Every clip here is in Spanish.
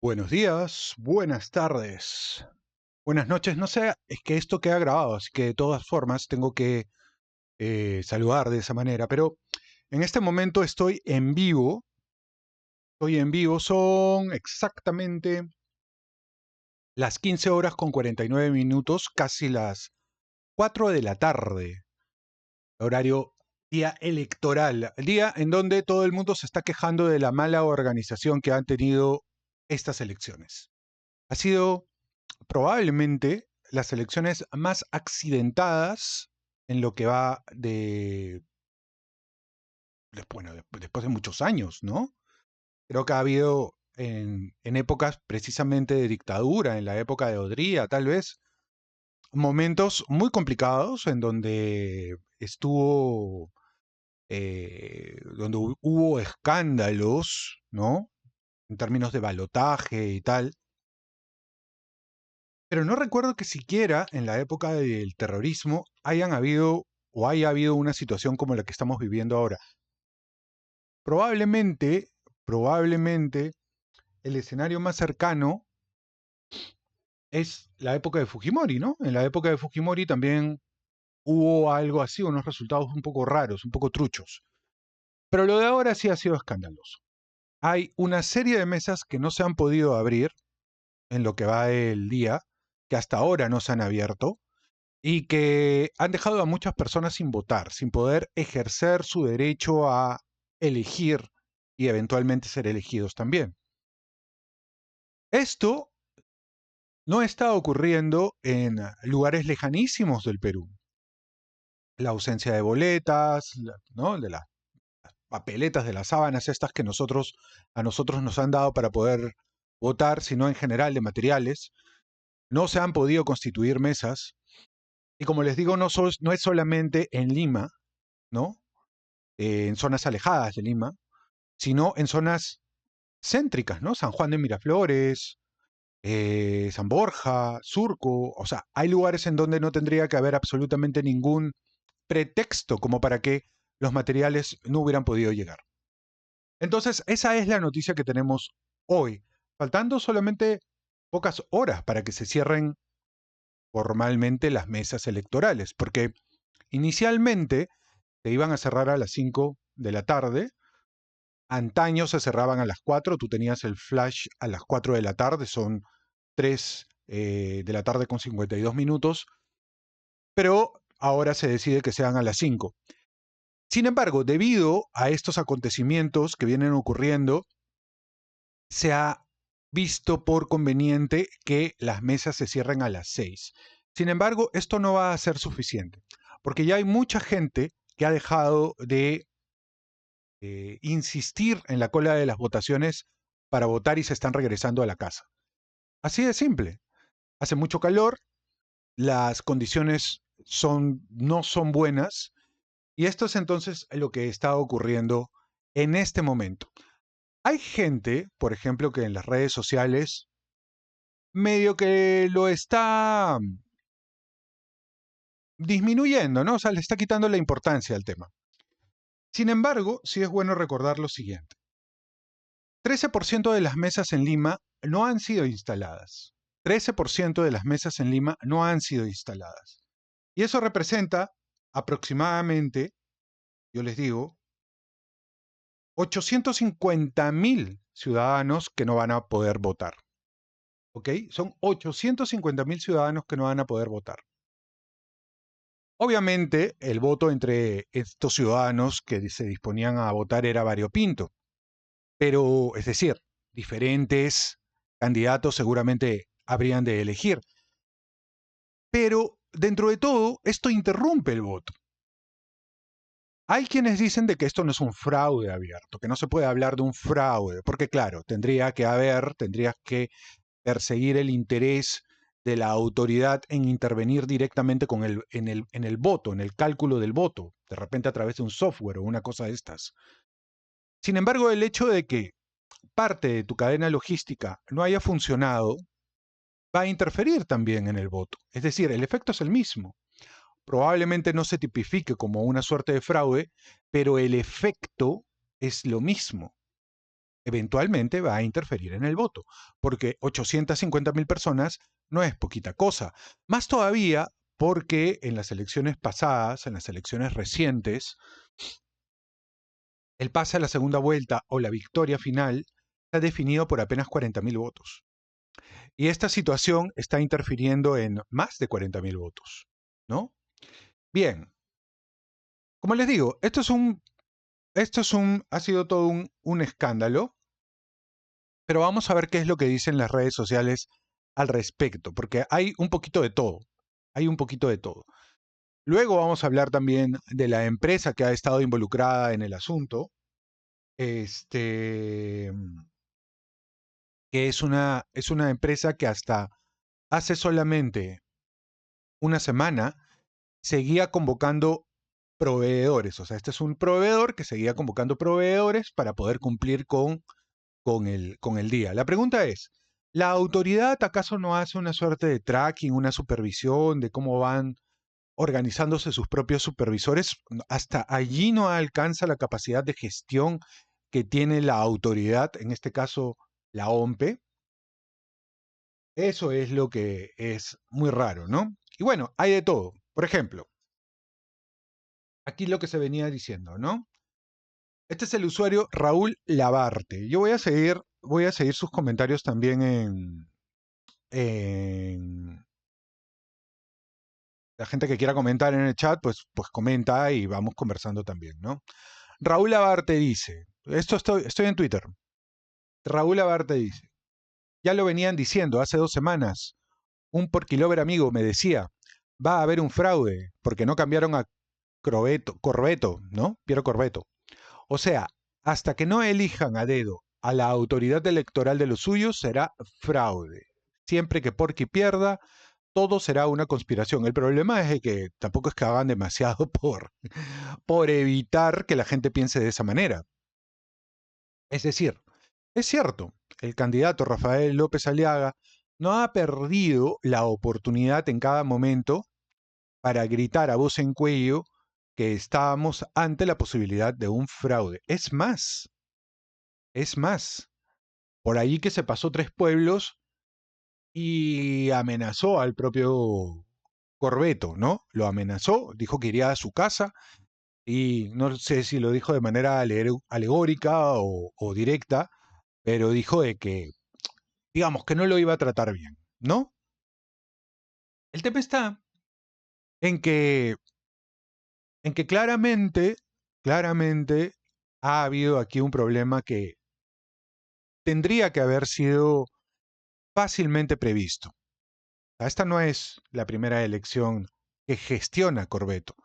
Buenos días, buenas tardes, buenas noches. No sé, es que esto queda grabado, así que de todas formas tengo que saludar de esa manera. Pero en este momento son exactamente las 15 horas con 49 minutos, casi las 4 de la tarde, horario día electoral, día en donde todo el mundo se está quejando de la mala organización que han tenido estas elecciones. Ha sido probablemente las elecciones más accidentadas en lo que va después de muchos años, ¿no? Creo que ha habido en épocas precisamente de dictadura, en la época de Odría, tal vez, momentos muy complicados en donde donde hubo escándalos, ¿no? En términos de balotaje y tal. Pero no recuerdo que siquiera en la época del terrorismo haya habido una situación como la que estamos viviendo ahora. Probablemente el escenario más cercano es la época de Fujimori, ¿no? En la época de Fujimori también hubo algo así, unos resultados un poco raros, un poco truchos. Pero lo de ahora sí ha sido escandaloso. Hay una serie de mesas que no se han podido abrir en lo que va del día, que hasta ahora no se han abierto, y que han dejado a muchas personas sin votar, sin poder ejercer su derecho a elegir y eventualmente ser elegidos también. Esto no está ocurriendo en lugares lejanísimos del Perú. La ausencia de boletas, ¿no? De las papeletas, de las sábanas estas que a nosotros nos han dado para poder votar, sino en general de materiales. No se han podido constituir mesas. Y como les digo, no es solamente en Lima, ¿no? En zonas alejadas de Lima, sino en zonas céntricas, ¿no? San Juan de Miraflores, San Borja, Surco, o sea, hay lugares en donde no tendría que haber absolutamente ningún pretexto como para que los materiales no hubieran podido llegar. Entonces, esa es la noticia que tenemos hoy, faltando solamente pocas horas para que se cierren formalmente las mesas electorales, porque inicialmente se iban a cerrar a las 5 de la tarde. Antaño se cerraban a las 4, tú tenías el flash a las 4 de la tarde, son 3 de la tarde con 52 minutos, pero ahora se decide que sean a las 5. Sin embargo, debido a estos acontecimientos que vienen ocurriendo, se ha visto por conveniente que las mesas se cierren a las 6. Sin embargo, esto no va a ser suficiente, porque ya hay mucha gente que ha dejado de insistir en la cola de las votaciones para votar y se están regresando a la casa. Así de simple. Hace mucho calor, las condiciones no son buenas y esto es entonces lo que está ocurriendo en este momento. Hay gente, por ejemplo, que en las redes sociales medio que lo está disminuyendo, ¿no? O sea, le está quitando la importancia al tema. Sin embargo, sí es bueno recordar lo siguiente. 13% de las mesas en Lima no han sido instaladas. 13% de las mesas en Lima no han sido instaladas. Y eso representa aproximadamente, yo les digo, 850.000 ciudadanos que no van a poder votar. ¿Ok? Son 850.000 ciudadanos que no van a poder votar. Obviamente, el voto entre estos ciudadanos que se disponían a votar era variopinto. Pero, es decir, diferentes candidatos seguramente habrían de elegir. Pero, dentro de todo, esto interrumpe el voto. Hay quienes dicen de que esto no es un fraude abierto, que no se puede hablar de un fraude, porque claro, tendrías que perseguir el interés de la autoridad en intervenir directamente en el voto, en el cálculo del voto, de repente a través de un software o una cosa de estas. Sin embargo, el hecho de que parte de tu cadena logística no haya funcionado va a interferir también en el voto. Es decir, el efecto es el mismo. Probablemente no se tipifique como una suerte de fraude, pero el efecto es lo mismo. eventualmente va a interferir en el voto, porque 850.000 personas no es poquita cosa. Más todavía porque en las elecciones pasadas, en las elecciones recientes, el pase a la segunda vuelta o la victoria final está definido por apenas 40.000 votos. Y esta situación está interfiriendo en más de 40.000 votos, ¿no? Bien, como les digo, ha sido todo un escándalo, pero vamos a ver qué es lo que dicen las redes sociales al respecto, porque hay un poquito de todo, hay un poquito de todo. Luego vamos a hablar también de la empresa que ha estado involucrada en el asunto, este, que es una empresa que hasta hace solamente una semana seguía convocando proveedores. O sea, este es un proveedor que seguía convocando proveedores para poder cumplir con el día. La pregunta es, ¿la autoridad acaso no hace una suerte de tracking, una supervisión de cómo van organizándose sus propios supervisores? Hasta allí no alcanza la capacidad de gestión que tiene la autoridad, en este caso la OMPE. Eso es lo que es muy raro, ¿no? Y bueno, hay de todo. Por ejemplo, aquí lo que se venía diciendo, ¿no? Este es el usuario Raúl Labarte. Yo voy a seguir sus comentarios también en la gente que quiera comentar en el chat, pues comenta y vamos conversando también, ¿no? Raúl Labarte dice, estoy en Twitter. Raúl Labarte dice, ya lo venían diciendo hace 2 semanas. Un porquilover amigo me decía, va a haber un fraude porque no cambiaron a Corbeto, ¿no? Piero Corbeto. O sea, hasta que no elijan a dedo a la autoridad electoral de los suyos, será fraude. Siempre que Porky pierda, todo será una conspiración. El problema es que tampoco es que hagan demasiado por evitar que la gente piense de esa manera. Es decir, es cierto, el candidato Rafael López Aliaga no ha perdido la oportunidad en cada momento para gritar a voz en cuello que estábamos ante la posibilidad de un fraude. Es más, por ahí que se pasó 3 pueblos y amenazó al propio Corbeto, ¿no? Lo amenazó, dijo que iría a su casa y no sé si lo dijo de manera alegórica o directa, pero dijo de que, digamos, que no lo iba a tratar bien, ¿no? El tema está en que, claramente ha habido aquí un problema que tendría que haber sido fácilmente previsto. Esta no es la primera elección que gestiona Corbeto.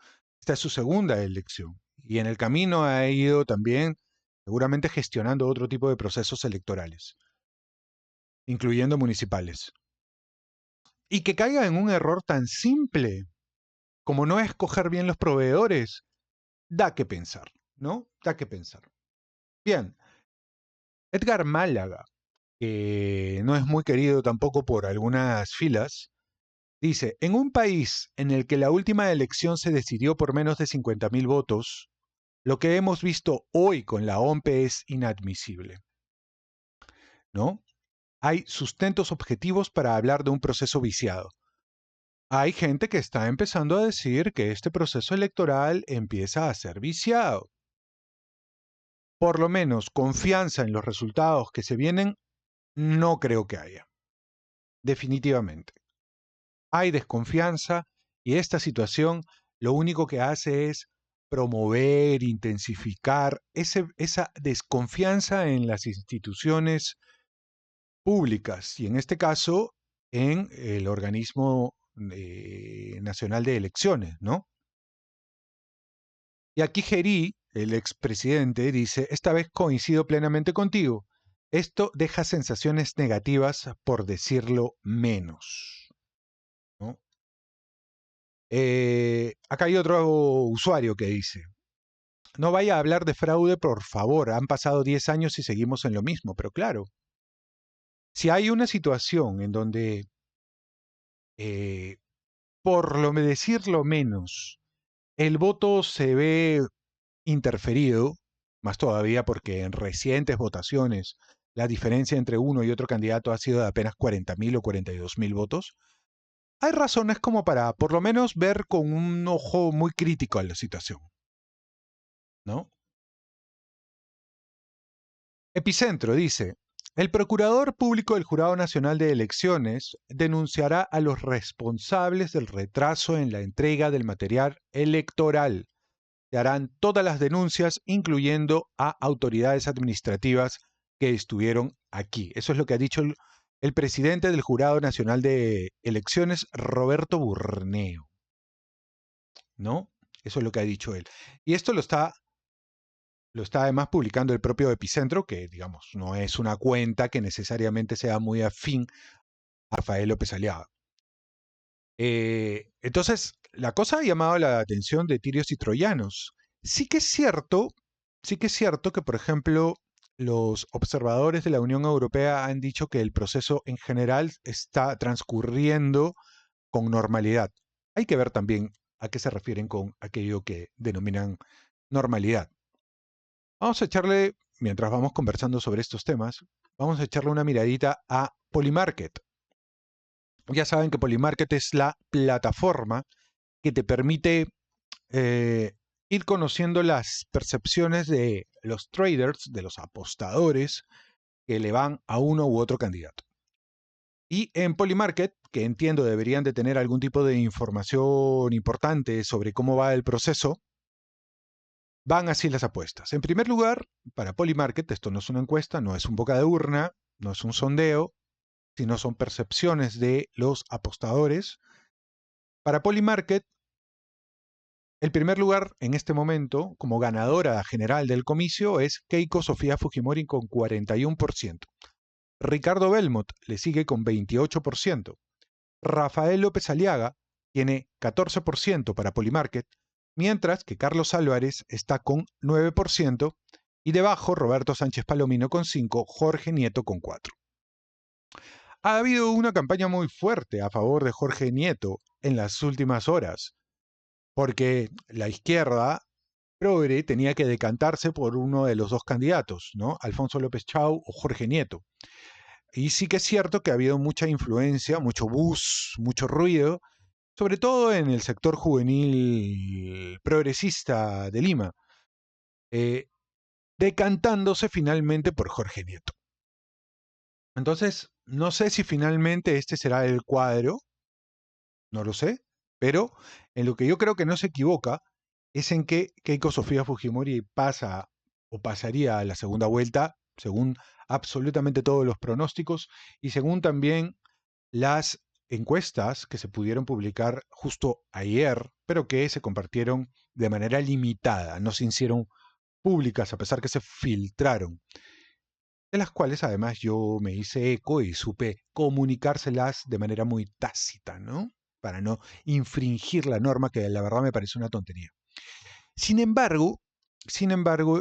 Esta es su segunda elección. Y en el camino ha ido también seguramente gestionando otro tipo de procesos electorales, incluyendo municipales. Y que caiga en un error tan simple como no escoger bien los proveedores, da que pensar, ¿no? Da que pensar. Bien, Edgar Málaga, que no es muy querido tampoco por algunas filas, dice, en un país en el que la última elección se decidió por menos de 50.000 votos, lo que hemos visto hoy con la OMPE es inadmisible, ¿no? Hay sustentos objetivos para hablar de un proceso viciado. Hay gente que está empezando a decir que este proceso electoral empieza a ser viciado. Por lo menos confianza en los resultados que se vienen, no creo que haya. Definitivamente. Hay desconfianza y esta situación lo único que hace es promover, intensificar esa desconfianza en las instituciones públicas y en este caso en el organismo nacional de elecciones, ¿no? Y aquí Gerí, el expresidente, dice, esta vez coincido plenamente contigo. Esto deja sensaciones negativas por decirlo menos, ¿no? Acá hay otro usuario que dice, no vaya a hablar de fraude, por favor, han pasado 10 años y seguimos en lo mismo, pero claro, si hay una situación en donde, eh, por lo decirlo menos, el voto se ve interferido, más todavía porque en recientes votaciones la diferencia entre uno y otro candidato ha sido de apenas 40.000 o 42.000 votos, hay razones como para por lo menos ver con un ojo muy crítico a la situación, ¿no? Epicentro dice, el Procurador Público del Jurado Nacional de Elecciones denunciará a los responsables del retraso en la entrega del material electoral. Se harán todas las denuncias, incluyendo a autoridades administrativas que estuvieron aquí. Eso es lo que ha dicho el presidente del Jurado Nacional de Elecciones, Roberto Burneo, ¿no? Eso es lo que ha dicho él. Y esto lo está además publicando el propio Epicentro, que digamos, no es una cuenta que necesariamente sea muy afín a Rafael López Aliaga. Entonces, la cosa ha llamado la atención de tirios y troyanos. Sí que es cierto, sí que es cierto que, por ejemplo, los observadores de la Unión Europea han dicho que el proceso en general está transcurriendo con normalidad. Hay que ver también a qué se refieren con aquello que denominan normalidad. Vamos a echarle, mientras vamos conversando sobre estos temas, vamos a echarle una miradita a Polymarket. Ya saben que Polymarket es la plataforma que te permite ir conociendo las percepciones de los traders, de los apostadores que le van a uno u otro candidato. Y en Polymarket, que entiendo deberían de tener algún tipo de información importante sobre cómo va el proceso, van así las apuestas. En primer lugar, para Polymarket, esto no es una encuesta, no es un boca de urna, no es un sondeo, sino son percepciones de los apostadores. Para Polymarket, el primer lugar en este momento, como ganadora general del comicio, es Keiko Sofía Fujimori con 41%. Ricardo Belmont le sigue con 28%. Rafael López Aliaga tiene 14% para Polymarket, mientras que Carlos Álvarez está con 9%, y debajo Roberto Sánchez Palomino con 5%, Jorge Nieto con 4%. Ha habido una campaña muy fuerte a favor de Jorge Nieto en las últimas horas, porque la izquierda progre tenía que decantarse por uno de los dos candidatos, ¿no? Alfonso López Chau o Jorge Nieto. Y sí que es cierto que ha habido mucha influencia, mucho buzz, mucho ruido, sobre todo en el sector juvenil progresista de Lima, decantándose finalmente por Jorge Nieto. Entonces, no sé si finalmente este será el cuadro, no lo sé, pero en lo que yo creo que no se equivoca es en que Keiko Sofía Fujimori pasa o pasaría a la segunda vuelta, según absolutamente todos los pronósticos y según también las encuestas que se pudieron publicar justo ayer, pero que se compartieron de manera limitada, no se hicieron públicas a pesar que se filtraron, de las cuales además yo me hice eco y supe comunicárselas de manera muy tácita, ¿no? Para no infringir la norma, que la verdad me parece una tontería. Sin embargo,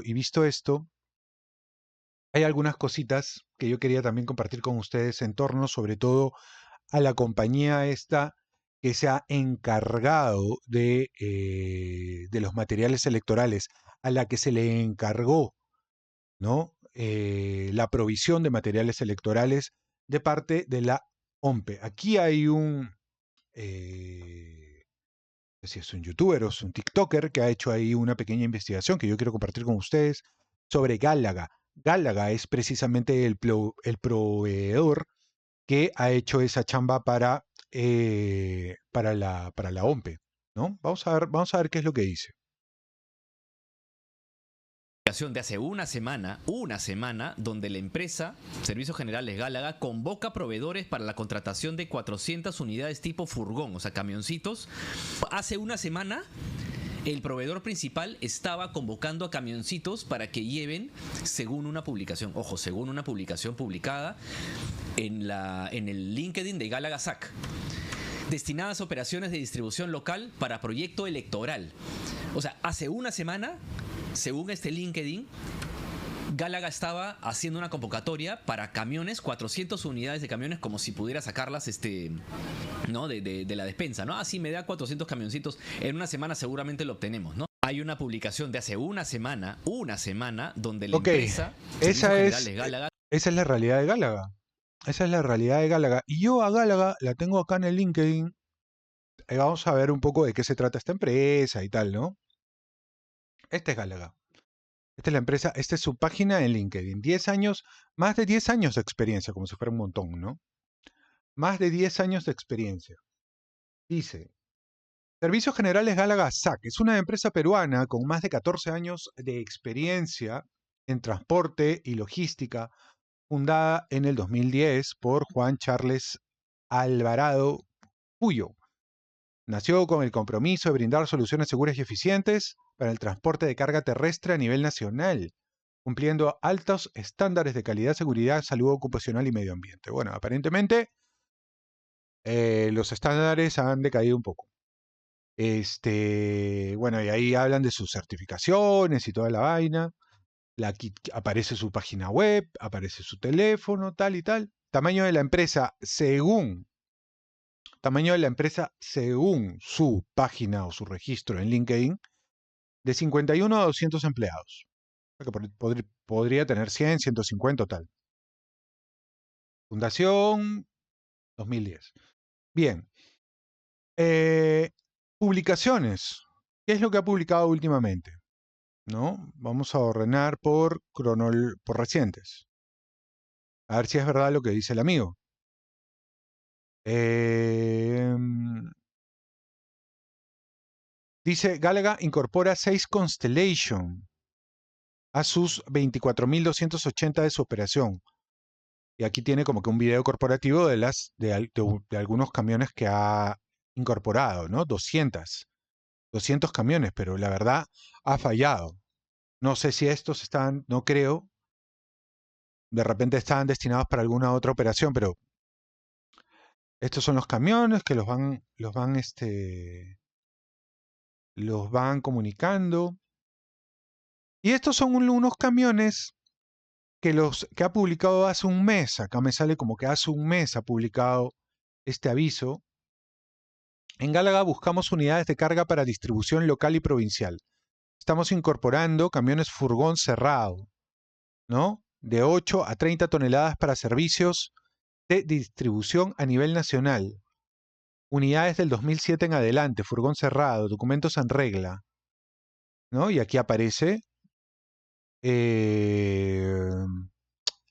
y visto esto, hay algunas cositas que yo quería también compartir con ustedes en torno, sobre todo, a la compañía esta que se ha encargado de los materiales electorales, a la que se le encargó, ¿no? La provisión de materiales electorales de parte de la OMPE. Aquí hay un, no sé si es un youtuber o es un tiktoker que ha hecho ahí una pequeña investigación que yo quiero compartir con ustedes sobre Gálaga. Gálaga es precisamente el proveedor que ha hecho esa chamba para la OMPE, ¿no? Vamos a ver qué es lo que dice. De hace una semana, donde la empresa Servicios Generales Gálaga convoca proveedores para la contratación de 400 unidades tipo furgón, o sea, camioncitos. Hace una semana, el proveedor principal estaba convocando a camioncitos para que lleven, según una publicación, ojo, según una publicación publicada en el LinkedIn de Gálaga SAC, destinadas a operaciones de distribución local para proyecto electoral. O sea, hace una semana, según este LinkedIn, Gálaga estaba haciendo una convocatoria para camiones, 400 unidades de camiones, como si pudiera sacarlas ¿no? de la despensa, ¿no? Así me da 400 camioncitos, en una semana seguramente lo obtenemos, ¿no? hay una publicación de hace una semana, donde la Ok, empresa, Servicios esa es, Generales Gálaga, esa es la realidad de Gálaga. Esa es la realidad de Gálaga. Y yo a Gálaga la tengo acá en el LinkedIn. Vamos a ver un poco de qué se trata esta empresa y tal, ¿no? Esta es Gálaga. Esta es la empresa, esta es su página en LinkedIn. 10 años, más de 10 años de experiencia, como si fuera un montón, ¿no? Más de 10 años de experiencia. Dice, Servicios Generales Gálaga SAC es una empresa peruana con más de 14 años de experiencia en transporte y logística, fundada en el 2010 por Juan Charles Alvarado Puyo. Nació con el compromiso de brindar soluciones seguras y eficientes para el transporte de carga terrestre a nivel nacional, cumpliendo altos estándares de calidad, seguridad, salud ocupacional y medio ambiente. Bueno, aparentemente los estándares han decaído un poco. Bueno, y ahí hablan de sus certificaciones y toda la vaina. Aquí aparece su página web, aparece su teléfono, tal y tal. Tamaño de la empresa según su página o su registro en LinkedIn, de 51 a 200 empleados. Podría tener 100, 150 o tal. Fundación 2010. Bien. Publicaciones. ¿Qué es lo que ha publicado últimamente? ¿No? Vamos a ordenar por recientes. A ver si es verdad lo que dice el amigo. Dice, Gálaga incorpora 6 Constellation a sus 24.280 de su operación. Y aquí tiene como que un video corporativo de algunos camiones que ha incorporado, ¿no? 200 camiones, pero la verdad ha fallado. No sé si estos están, no creo, de repente estaban destinados para alguna otra operación, pero estos son los camiones que los van comunicando. Y estos son unos camiones que ha publicado hace un mes. Acá me sale como que hace un mes ha publicado este aviso. En Gálaga buscamos unidades de carga para distribución local y provincial. Estamos incorporando camiones furgón cerrado, ¿no? De 8 a 30 toneladas para servicios de distribución a nivel nacional. Unidades del 2007 en adelante, furgón cerrado, documentos en regla, ¿no? Y aquí aparece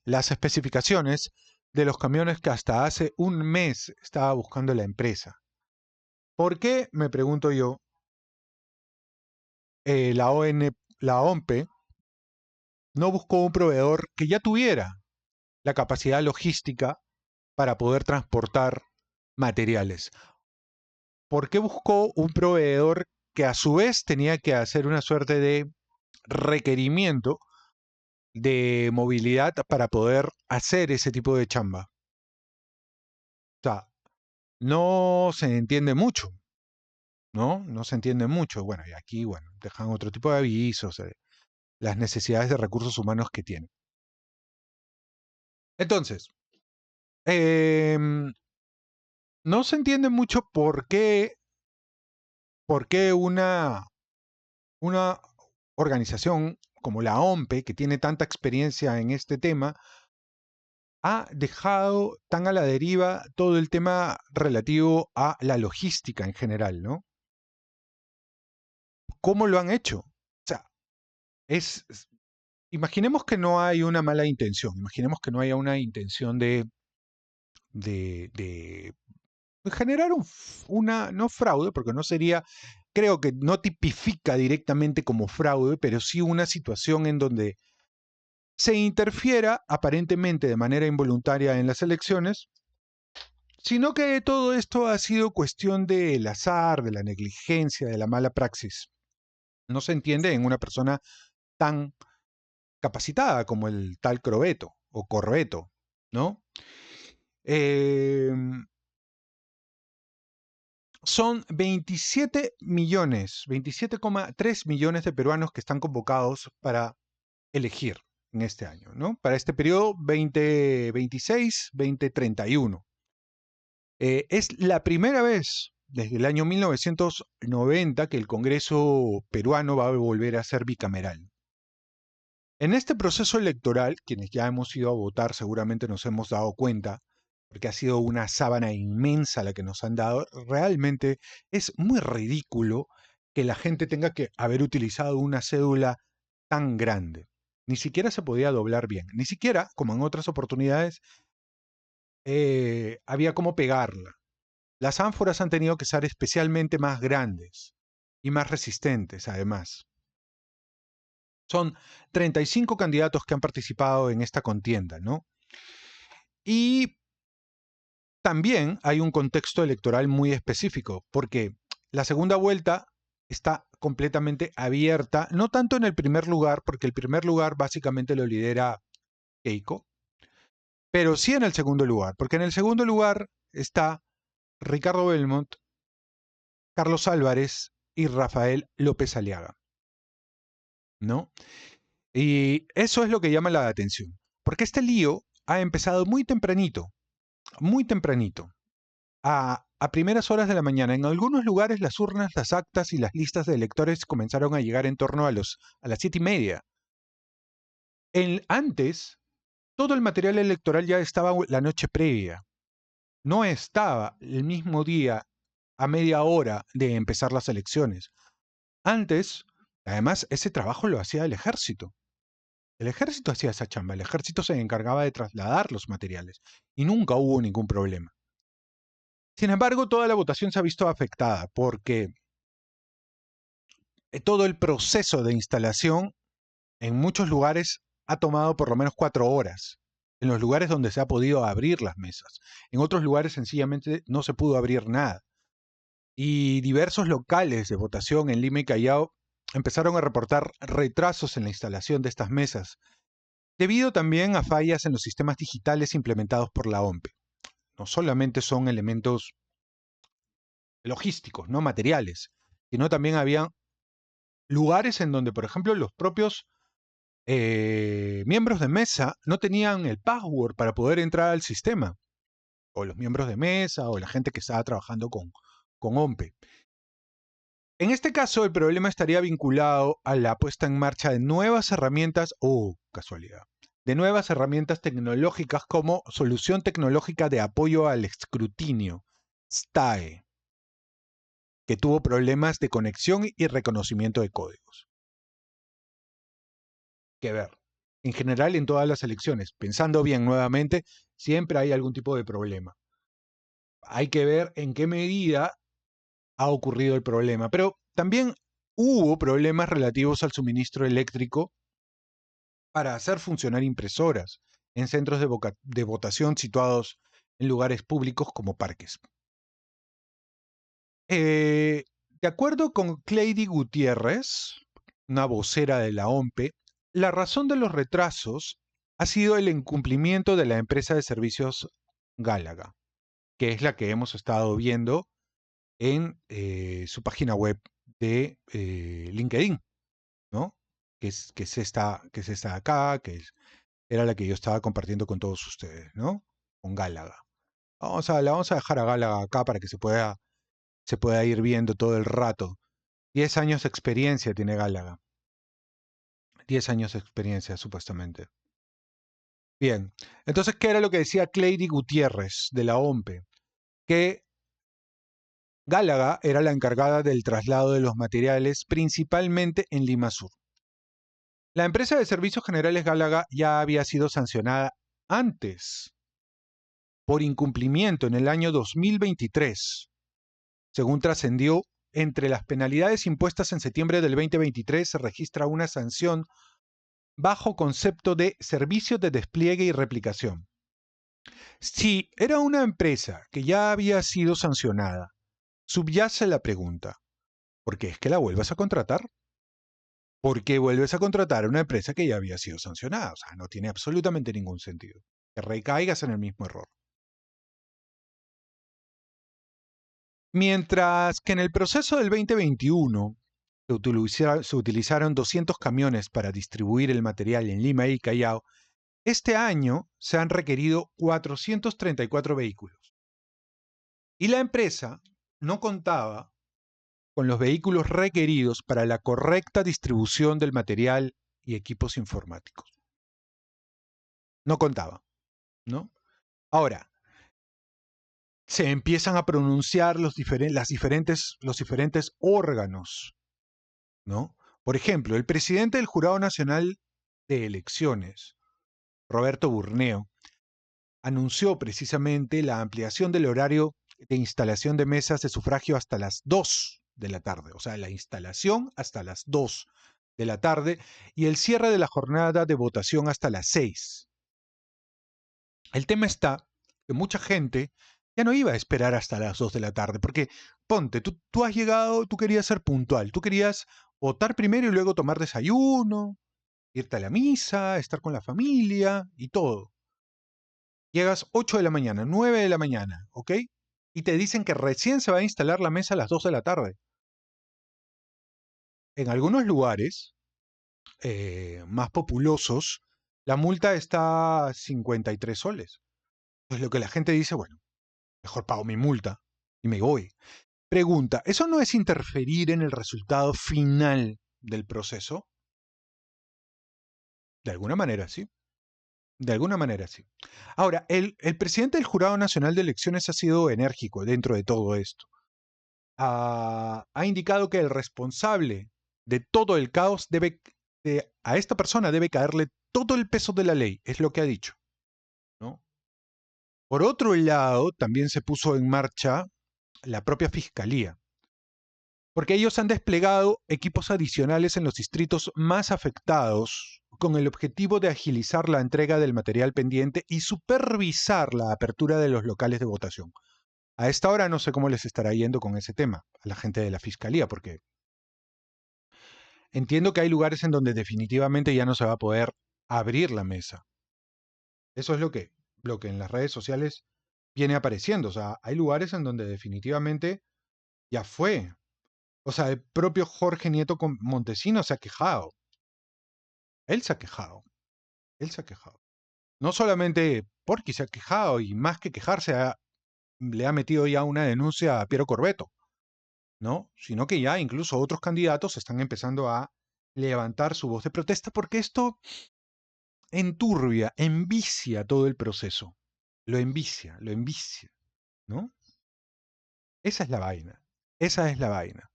las especificaciones de los camiones que hasta hace un mes estaba buscando la empresa. ¿Por qué, me pregunto yo, la OMP no buscó un proveedor que ya tuviera la capacidad logística para poder transportar materiales? ¿Por qué buscó un proveedor que a su vez tenía que hacer una suerte de requerimiento de movilidad para poder hacer ese tipo de chamba? O sea, no se entiende mucho, ¿no? No se entiende mucho. Bueno, y aquí, bueno, dejan otro tipo de avisos, las necesidades de recursos humanos que tienen. Entonces, no se entiende mucho por qué una organización como la OMPE, que tiene tanta experiencia en este tema, ha dejado tan a la deriva todo el tema relativo a la logística en general, ¿no? ¿Cómo lo han hecho? O sea, imaginemos que no hay una mala intención, imaginemos que no haya una intención de generar no fraude, porque no sería, creo que no tipifica directamente como fraude, pero sí una situación en donde se interfiera aparentemente de manera involuntaria en las elecciones, sino que todo esto ha sido cuestión del azar, de la negligencia, de la mala praxis. No se entiende en una persona tan capacitada como el tal Crobeto o Corbeto, ¿no? Son 27 millones, 27,3 millones de peruanos que están convocados para elegir en este año, ¿no? Para este periodo 2026-2031. Es la primera vez desde el año 1990 que el Congreso peruano va a volver a ser bicameral. En este proceso electoral, quienes ya hemos ido a votar seguramente nos hemos dado cuenta, porque ha sido una sábana inmensa la que nos han dado, realmente es muy ridículo que la gente tenga que haber utilizado una cédula tan grande. Ni siquiera se podía doblar bien, ni siquiera, como en otras oportunidades, había cómo pegarla. Las ánforas han tenido que ser especialmente más grandes y más resistentes, además. Son 35 candidatos que han participado en esta contienda, ¿no? Y también hay un contexto electoral muy específico, porque la segunda vuelta está completamente abierta, no tanto en el primer lugar, porque el primer lugar básicamente lo lidera Keiko, pero sí en el segundo lugar, porque en el segundo lugar está Ricardo Belmont, Carlos Álvarez y Rafael López Aliaga, ¿no? Y eso es lo que llama la atención, porque este lío ha empezado muy tempranito, a primeras horas de la mañana. En algunos lugares las urnas, las actas y las listas de electores comenzaron a llegar en torno a las 7:30. Antes, todo el material electoral ya estaba la noche previa. No estaba el mismo día a media hora de empezar las elecciones. Antes, además, ese trabajo lo hacía el ejército. El ejército hacía esa chamba, el ejército se encargaba de trasladar los materiales y nunca hubo ningún problema. Sin embargo, toda la votación se ha visto afectada porque todo el proceso de instalación en muchos lugares ha tomado por lo menos 4 horas, en los lugares donde se ha podido abrir las mesas. En otros lugares sencillamente no se pudo abrir nada. Y diversos locales de votación en Lima y Callao empezaron a reportar retrasos en la instalación de estas mesas, debido también a fallas en los sistemas digitales implementados por la OMPE. No solamente son elementos logísticos, no materiales, sino también había lugares en donde, por ejemplo, los propios miembros de mesa no tenían el password para poder entrar al sistema, o los miembros de mesa, o la gente que estaba trabajando con OMPE. En este caso, el problema estaría vinculado a la puesta en marcha de nuevas herramientas, casualidad, de nuevas herramientas tecnológicas como Solución Tecnológica de Apoyo al Escrutinio, STAE, que tuvo problemas de conexión y reconocimiento de códigos. Que ver. En general, en todas las elecciones, pensando bien nuevamente, siempre hay algún tipo de problema. Hay que ver en qué medida ha ocurrido el problema, pero también hubo problemas relativos al suministro eléctrico para hacer funcionar impresoras en centros de votación situados en lugares públicos como parques. De acuerdo con Cleidy Gutiérrez, una vocera de la OMPE, la razón de los retrasos ha sido el incumplimiento de la empresa de servicios Gálaga, que es la que hemos estado viendo en su página web de LinkedIn, ¿no? Que es esta de acá, era la que yo estaba compartiendo con todos ustedes, ¿no? Con Gálaga. La vamos a dejar a Gálaga acá para que se pueda ir viendo todo el rato. 10 años de experiencia tiene Gálaga. 10 años de experiencia, supuestamente. Bien, entonces, ¿qué era lo que decía Cleidy Gutiérrez de la OMPE? Que Gálaga era la encargada del traslado de los materiales, principalmente en Lima Sur. La empresa de servicios generales Gálaga ya había sido sancionada antes por incumplimiento en el año 2023. Según trascendió, entre las penalidades impuestas en septiembre del 2023 se registra una sanción bajo concepto de servicios de despliegue y replicación. Si era una empresa que ya había sido sancionada, subyace la pregunta, ¿por qué es que la vuelves a contratar? ¿Por qué vuelves a contratar a una empresa que ya había sido sancionada? O sea, no tiene absolutamente ningún sentido que recaigas en el mismo error. Mientras que en el proceso del 2021 se utilizaron 200 camiones para distribuir el material en Lima y Callao, este año se han requerido 434 vehículos. Y la empresa no contaba con los vehículos requeridos para la correcta distribución del material y equipos informáticos. No contaba, ¿no? Ahora, se empiezan a pronunciar los diferentes órganos, ¿no? Por ejemplo, el presidente del Jurado Nacional de Elecciones, Roberto Burneo, anunció precisamente la ampliación del horario de instalación de mesas de sufragio hasta las 2 de la tarde, o sea, la instalación hasta las 2 de la tarde y el cierre de la jornada de votación hasta las 6. El tema está que mucha gente ya no iba a esperar hasta las 2 de la tarde, porque ponte, tú has llegado, tú querías ser puntual, tú querías votar primero y luego tomar desayuno, irte a la misa, estar con la familia y todo. Llegas 8 de la mañana, 9 de la mañana, ¿ok? Y te dicen que recién se va a instalar la mesa a las 2 de la tarde. En algunos lugares más populosos, la multa está a 53 soles. Pues lo que la gente dice, bueno, mejor pago mi multa y me voy. Pregunta, ¿eso no es interferir en el resultado final del proceso? De alguna manera, sí. De alguna manera, sí. Ahora, el presidente del Jurado Nacional de Elecciones ha sido enérgico dentro de todo esto. Ha indicado que el responsable de todo el caos a esta persona debe caerle todo el peso de la ley, es lo que ha dicho, ¿no? Por otro lado, también se puso en marcha la propia fiscalía, porque ellos han desplegado equipos adicionales en los distritos más afectados con el objetivo de agilizar la entrega del material pendiente y supervisar la apertura de los locales de votación. A esta hora no sé cómo les estará yendo con ese tema a la gente de la fiscalía, porque entiendo que hay lugares en donde definitivamente ya no se va a poder abrir la mesa. Eso es lo que en las redes sociales viene apareciendo. O sea, hay lugares en donde definitivamente ya fue. O sea, el propio Jorge Nieto Montesinos se ha quejado. Él se ha quejado. Él se ha quejado. No solamente Porqui se ha quejado y más que quejarse le ha metido ya una denuncia a Piero Corbeto, ¿no? Sino que ya incluso otros candidatos están empezando a levantar su voz de protesta porque esto enturbia, envicia todo el proceso. Lo envicia, ¿no? Esa es la vaina. Esa es la vaina.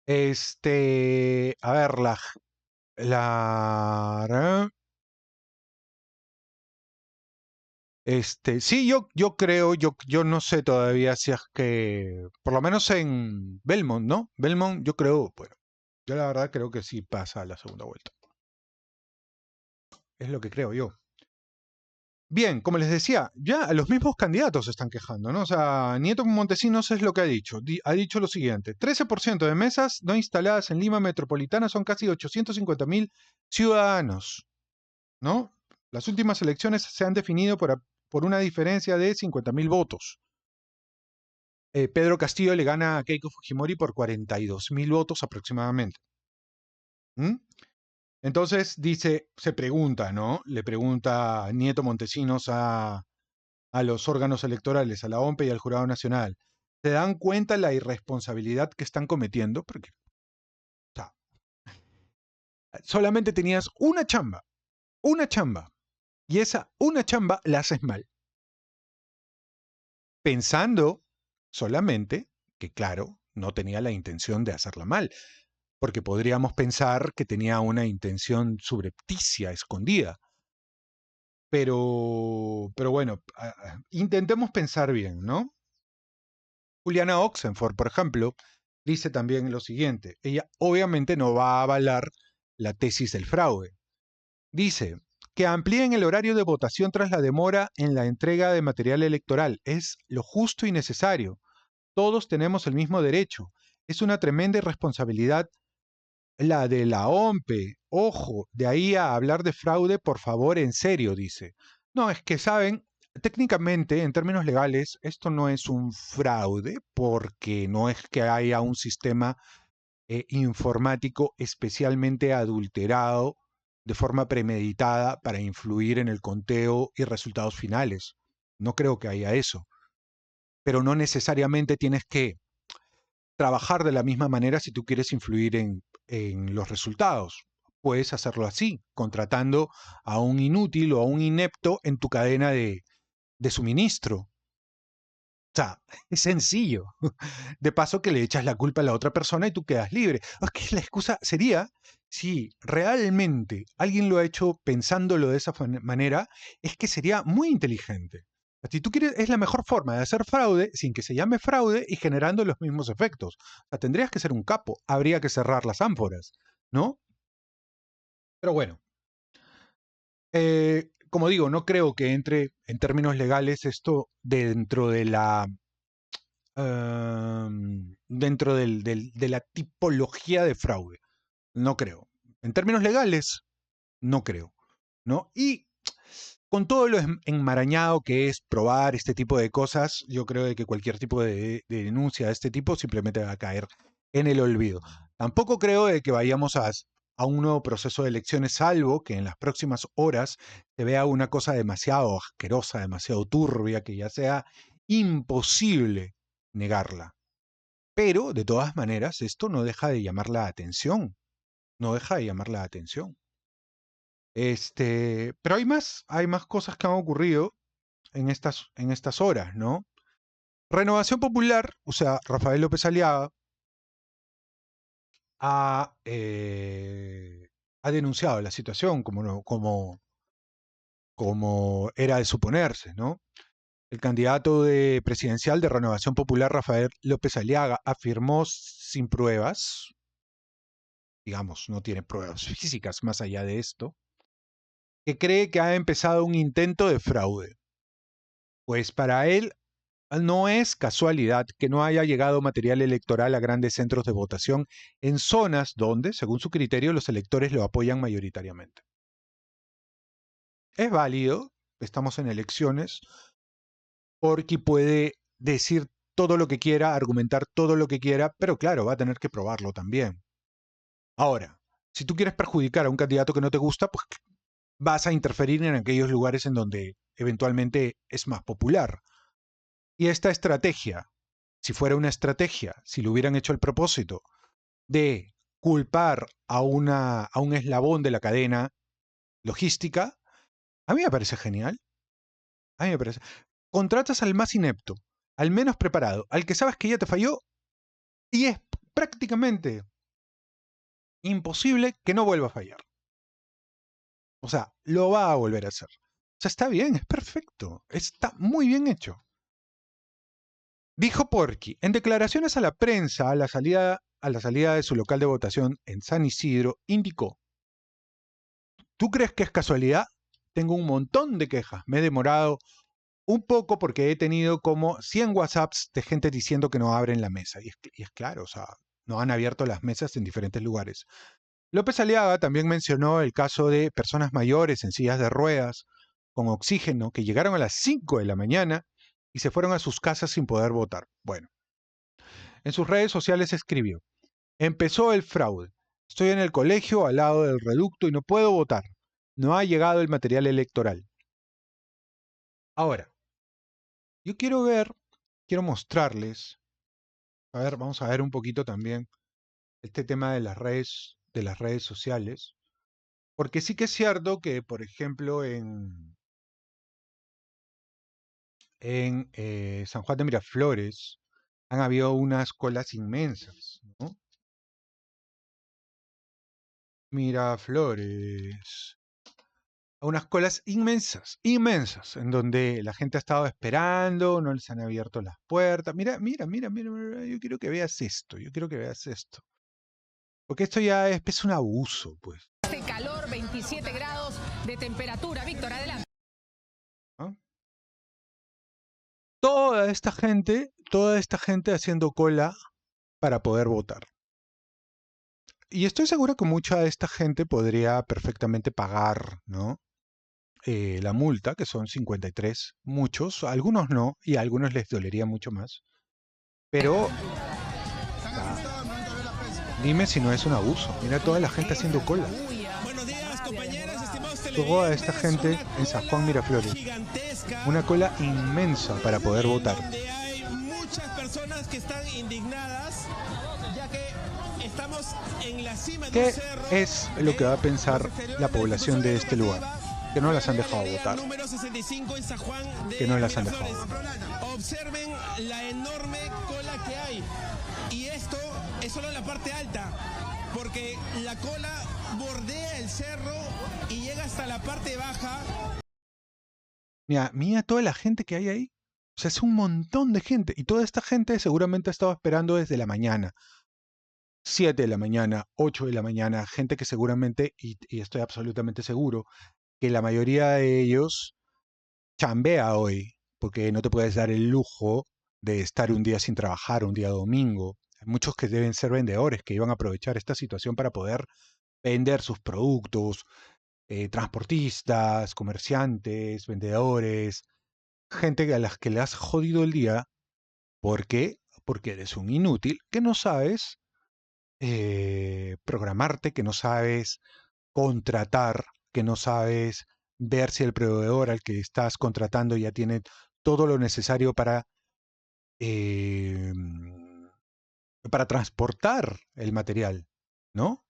A ver, sí, yo creo, yo no sé todavía si es que, por lo menos en Belmont, ¿no? Belmont, yo creo, bueno, yo la verdad creo que sí pasa a la segunda vuelta. Es lo que creo yo. Bien, como les decía, ya los mismos candidatos se están quejando, ¿no? O sea, Nieto Montesinos es lo que ha dicho. Ha dicho lo siguiente: 13% de mesas no instaladas en Lima Metropolitana son casi 850.000 ciudadanos, ¿no? Las últimas elecciones se han definido por una diferencia de 50.000 votos. Pedro Castillo le gana a Keiko Fujimori por 42.000 votos aproximadamente. ¿Mm? Entonces se pregunta, ¿no? Le pregunta Nieto Montesinos a los órganos electorales, a la OMPE y al Jurado Nacional. ¿Se dan cuenta la irresponsabilidad que están cometiendo? Porque, o sea, solamente tenías una chamba, y esa una chamba la haces mal. Pensando solamente que, claro, no tenía la intención de hacerla mal, porque podríamos pensar que tenía una intención subrepticia, escondida. Pero bueno, intentemos pensar bien, ¿no? Juliana Oxenford, por ejemplo, dice también lo siguiente. Ella obviamente no va a avalar la tesis del fraude. Dice que amplíen el horario de votación tras la demora en la entrega de material electoral. Es lo justo y necesario. Todos tenemos el mismo derecho. Es una tremenda irresponsabilidad la de la OMPE. Ojo, de ahí a hablar de fraude, por favor, en serio, dice. No, es que saben, técnicamente, en términos legales, esto no es un fraude porque no es que haya un sistema informático especialmente adulterado de forma premeditada para influir en el conteo y resultados finales. No creo que haya eso. pero no necesariamente tienes que trabajar de la misma manera si tú quieres influir en los resultados. Puedes hacerlo así, contratando a un inútil o a un inepto en tu cadena de suministro. O sea, es sencillo. De paso que le echas la culpa a la otra persona y tú quedas libre. Es que la excusa sería, si realmente alguien lo ha hecho pensándolo de esa manera, es que sería muy inteligente. Si tú quieres, es la mejor forma de hacer fraude sin que se llame fraude y generando los mismos efectos. O sea, tendrías que ser un capo. Habría que cerrar las ánforas, ¿no? Pero bueno. Como digo, no creo que entre en términos legales esto dentro de la dentro de la tipología de fraude. No creo. En términos legales, no creo, ¿no? Y con todo lo enmarañado que es probar este tipo de cosas, yo creo de que cualquier tipo de denuncia de este tipo simplemente va a caer en el olvido. Tampoco creo de que vayamos a un nuevo proceso de elecciones, salvo que en las próximas horas se vea una cosa demasiado asquerosa, demasiado turbia, que ya sea imposible negarla. Pero, de todas maneras, esto no deja de llamar la atención. No deja de llamar la atención. Pero hay más cosas que han ocurrido en estas horas, ¿no? Renovación Popular, o sea, Rafael López Aliaga, ha denunciado la situación como era de suponerse, ¿no? El candidato presidencial de Renovación Popular, Rafael López Aliaga, afirmó sin pruebas, digamos, no tiene pruebas físicas más allá de esto, que cree que ha empezado un intento de fraude. Pues para él no es casualidad que no haya llegado material electoral a grandes centros de votación en zonas donde, según su criterio, los electores lo apoyan mayoritariamente. Es válido, estamos en elecciones, Porky puede decir todo lo que quiera, argumentar todo lo que quiera, pero claro, va a tener que probarlo también. Ahora, si tú quieres perjudicar a un candidato que no te gusta, pues vas a interferir en aquellos lugares en donde eventualmente es más popular. Y esta estrategia, si fuera una estrategia, si lo hubieran hecho el propósito de culpar a un eslabón de la cadena logística, a mí me parece genial. A mí me parece. Contratas al más inepto, al menos preparado, al que sabes que ya te falló y es prácticamente imposible que no vuelva a fallar. O sea, lo va a volver a hacer. O sea, está bien, es perfecto, está muy bien hecho. Dijo Porky, en declaraciones a la prensa a la salida de su local de votación en San Isidro, indicó: ¿tú crees que es casualidad? Tengo un montón de quejas, me he demorado un poco porque he tenido como 100 WhatsApps de gente diciendo que no abren la mesa. Y es claro, o sea, no han abierto las mesas en diferentes lugares. López Aliaga también mencionó el caso de personas mayores en sillas de ruedas con oxígeno que llegaron a las 5 de la mañana y se fueron a sus casas sin poder votar. Bueno, en sus redes sociales escribió: empezó el fraude. Estoy en el colegio al lado del reducto y no puedo votar. No ha llegado el material electoral. Ahora, yo quiero mostrarles, a ver, vamos a ver un poquito también este tema de las redes sociales, porque sí que es cierto que, por ejemplo, en San Juan de Miraflores han habido unas colas inmensas, ¿no? Miraflores. Unas colas inmensas, inmensas, en donde la gente ha estado esperando, no les han abierto las puertas. Mira, yo quiero que veas esto, yo quiero que veas esto. Porque esto ya es un abuso, pues. Este calor, 27 grados de temperatura. Víctor, adelante. ¿No? Toda esta gente haciendo cola para poder votar. Y estoy seguro que mucha de esta gente podría perfectamente pagar, ¿no? La multa, que son 53, muchos, algunos no, y a algunos les dolería mucho más. Pero dime si no es un abuso. Mira toda la gente haciendo cola. Buenos días, compañeros, estimados Toda esta gente en San Juan Miraflores. Una cola inmensa para poder votar. Donde hay personas que están indignadas, ya que estamos en la cima de ¿Qué un cerro. es lo que va a pensar los exteriores la del población de Crucero este lugar? Deportiva, Que no las han dejado Avenida votar. Número 65 en San Juan de Que no las han Miraflores. dejado. Observen la enorme cola que hay. Y esto es solo la parte alta, porque la cola bordea el cerro y llega hasta la parte baja. Mira toda la gente que hay ahí. O sea, es un montón de gente. Y toda esta gente seguramente ha estado esperando desde la mañana. 7 de la mañana, 8 de la mañana. Gente que seguramente, y estoy absolutamente seguro, que la mayoría de ellos chambea hoy. Porque no te puedes dar el lujo de estar un día sin trabajar, un día domingo. Hay muchos que deben ser vendedores, que iban a aprovechar esta situación para poder vender sus productos, transportistas, comerciantes, vendedores, gente a las que le has jodido el día. ¿Por qué? Porque eres un inútil que no sabes programarte, que no sabes contratar, que no sabes ver si el proveedor al que estás contratando ya tiene todo lo necesario eh, para transportar el material, ¿no? O